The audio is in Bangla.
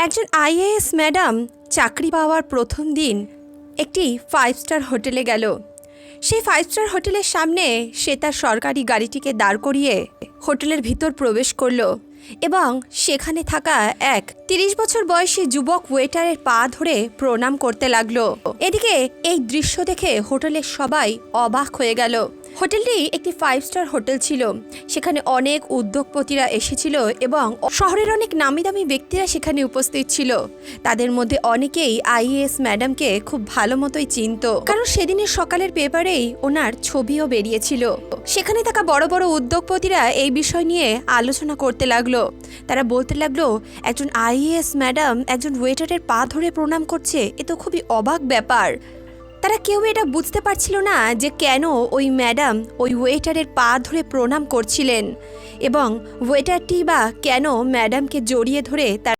একজন আইএএস ম্যাডাম চাকরি পাওয়ার প্রথম দিন একটি 5 স্টার হোটেলে গেল। সেই 5 স্টার হোটেলের সামনে সে তার সরকারি গাড়িটিকে দাঁড় করিয়ে হোটেলের ভিতর প্রবেশ করলো এবং সেখানে থাকা এক 30 বছর বয়সী যুবক ওয়েটারের পা ধরে প্রণাম করতে লাগলো। এদিকে এই দৃশ্য দেখে হোটেলের সবাই অবাক হয়ে গেল। হোটেলটি একটি 5 স্টার হোটেল ছিল। সেখানে অনেক উদ্যোগপতিরা এসেছিল এবং শহরের অনেক নামি দামি ব্যক্তিরা সেখানে উপস্থিত ছিল। তাদের মধ্যে অনেকেই আইএএস ম্যাডামকে খুব ভালো মতোই চিনত, কারণ সেদিনের সকালের পেপারেই ওনার ছবিও বেরিয়েছিল। সেখানে থাকা বড় বড় উদ্যোগপতিরা এই বিষয় নিয়ে আলোচনা করতে লাগলো। তারা বলতে লাগলো, একজন আইএএস ম্যাডাম একজন ওয়েটারের পা ধরে প্রণাম করছে, এ তো খুবই অবাক ব্যাপার। তারা কেউ এটা বুঝতে পারছিল না যে কেন ওই ম্যাডাম ওই ওয়েটারের পা ধরে প্রণাম করছিলেন এবং ওয়েটারটি বা কেন ম্যাডামকে জড়িয়ে ধরে তার